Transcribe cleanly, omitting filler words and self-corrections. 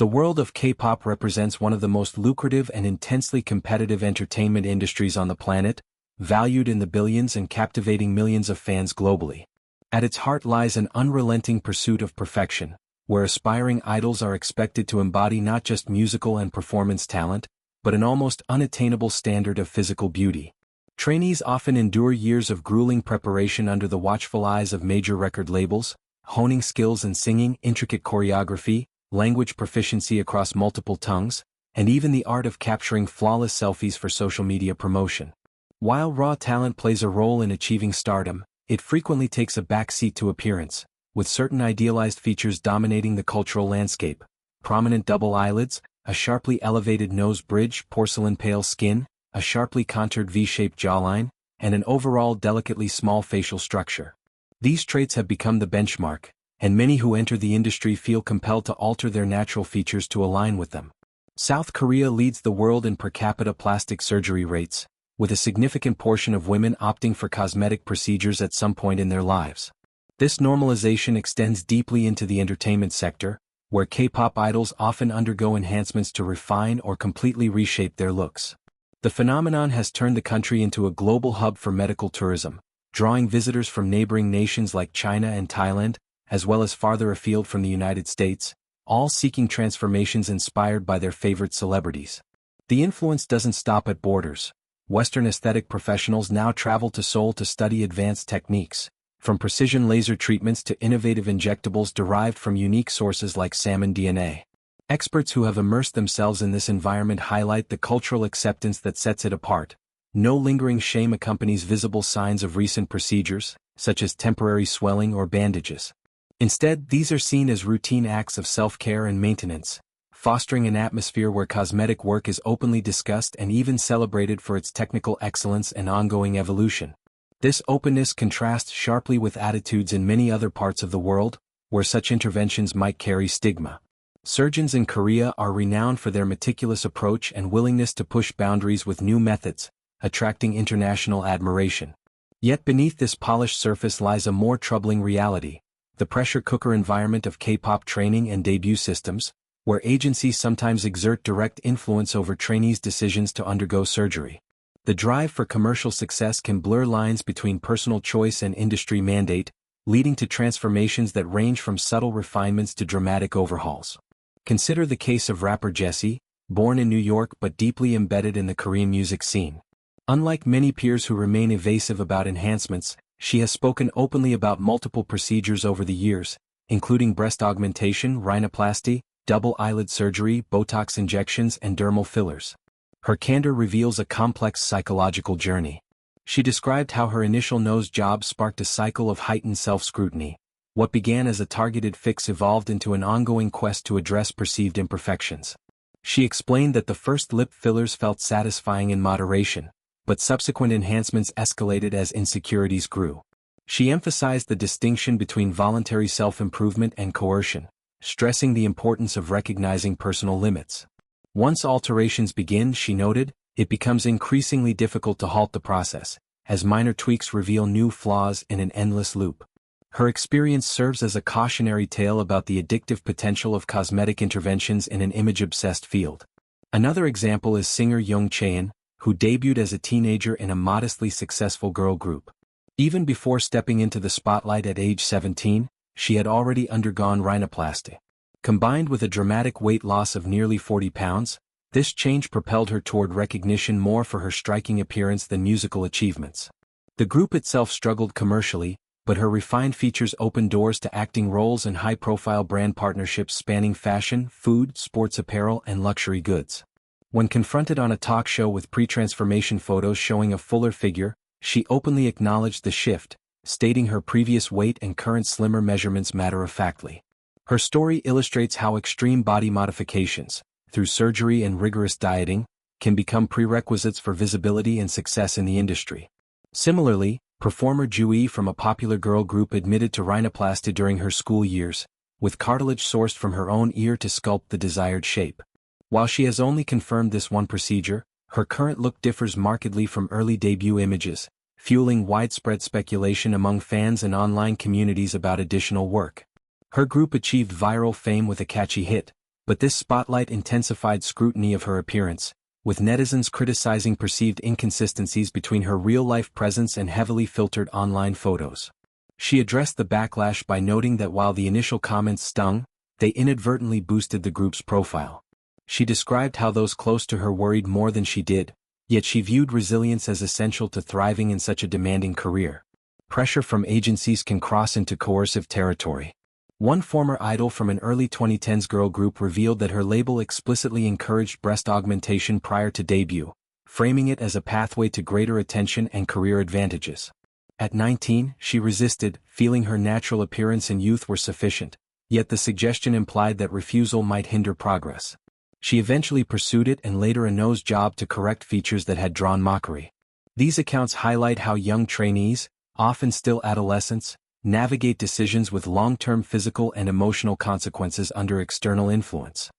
The world of K-pop represents one of the most lucrative and intensely competitive entertainment industries on the planet, valued in the billions and captivating millions of fans globally. At its heart lies an unrelenting pursuit of perfection, where aspiring idols are expected to embody not just musical and performance talent, but an almost unattainable standard of physical beauty. Trainees often endure years of grueling preparation under the watchful eyes of major record labels, honing skills in singing, intricate choreography, language proficiency across multiple tongues, and even the art of capturing flawless selfies for social media promotion. While raw talent plays a role in achieving stardom, it frequently takes a backseat to appearance, with certain idealized features dominating the cultural landscape: prominent double eyelids, a sharply elevated nose bridge, porcelain pale skin, a sharply contoured V-shaped jawline, and an overall delicately small facial structure. These traits have become the benchmark, and many who enter the industry feel compelled to alter their natural features to align with them. South Korea leads the world in per capita plastic surgery rates, with a significant portion of women opting for cosmetic procedures at some point in their lives. This normalization extends deeply into the entertainment sector, where K-pop idols often undergo enhancements to refine or completely reshape their looks. The phenomenon has turned the country into a global hub for medical tourism, drawing visitors from neighboring nations like China and Thailand, as well as farther afield from the United States, all seeking transformations inspired by their favorite celebrities. The influence doesn't stop at borders. Western aesthetic professionals now travel to Seoul to study advanced techniques, from precision laser treatments to innovative injectables derived from unique sources like salmon DNA. Experts who have immersed themselves in this environment highlight the cultural acceptance that sets it apart. No lingering shame accompanies visible signs of recent procedures, such as temporary swelling or bandages. Instead, these are seen as routine acts of self-care and maintenance, fostering an atmosphere where cosmetic work is openly discussed and even celebrated for its technical excellence and ongoing evolution. This openness contrasts sharply with attitudes in many other parts of the world, where such interventions might carry stigma. Surgeons in Korea are renowned for their meticulous approach and willingness to push boundaries with new methods, attracting international admiration. Yet beneath this polished surface lies a more troubling reality: the pressure cooker environment of K-pop training and debut systems, where agencies sometimes exert direct influence over trainees' decisions to undergo surgery. The drive for commercial success can blur lines between personal choice and industry mandate, leading to transformations that range from subtle refinements to dramatic overhauls. Consider the case of rapper Jessi, born in New York but deeply embedded in the Korean music scene. Unlike many peers who remain evasive about enhancements, she has spoken openly about multiple procedures over the years, including breast augmentation, rhinoplasty, double eyelid surgery, Botox injections, and dermal fillers. Her candor reveals a complex psychological journey. She described how her initial nose job sparked a cycle of heightened self-scrutiny. What began as a targeted fix evolved into an ongoing quest to address perceived imperfections. She explained that the first lip fillers felt satisfying in moderation, but subsequent enhancements escalated as insecurities grew. She emphasized the distinction between voluntary self-improvement and coercion, stressing the importance of recognizing personal limits. Once alterations begin, she noted, it becomes increasingly difficult to halt the process, as minor tweaks reveal new flaws in an endless loop. Her experience serves as a cautionary tale about the addictive potential of cosmetic interventions in an image-obsessed field. Another example is singer Jung Chaeyeon, who debuted as a teenager in a modestly successful girl group. Even before stepping into the spotlight at age 17, she had already undergone rhinoplasty. Combined with a dramatic weight loss of nearly 40 pounds, this change propelled her toward recognition more for her striking appearance than musical achievements. The group itself struggled commercially, but her refined features opened doors to acting roles and high-profile brand partnerships spanning fashion, food, sports apparel, and luxury goods. When confronted on a talk show with pre-transformation photos showing a fuller figure, she openly acknowledged the shift, stating her previous weight and current slimmer measurements matter-of-factly. Her story illustrates how extreme body modifications, through surgery and rigorous dieting, can become prerequisites for visibility and success in the industry. Similarly, performer Jui from a popular girl group admitted to rhinoplasty during her school years, with cartilage sourced from her own ear to sculpt the desired shape. While she has only confirmed this one procedure, her current look differs markedly from early debut images, fueling widespread speculation among fans and online communities about additional work. Her group achieved viral fame with a catchy hit, But this spotlight intensified scrutiny of her appearance, with netizens criticizing perceived inconsistencies between her real-life presence and heavily filtered online photos. She addressed the backlash by noting that while the initial comments stung, they inadvertently boosted the group's profile. She described how those close to her worried more than she did, yet she viewed resilience as essential to thriving in such a demanding career. Pressure from agencies can cross into coercive territory. One former idol from an early 2010s girl group revealed that her label explicitly encouraged breast augmentation prior to debut, framing it as a pathway to greater attention and career advantages. At 19, she resisted, feeling her natural appearance and youth were sufficient, yet the suggestion implied that refusal might hinder progress. She eventually pursued it and later a nose job to correct features that had drawn mockery. These accounts highlight how young trainees, often still adolescents, navigate decisions with long-term physical and emotional consequences under external influence.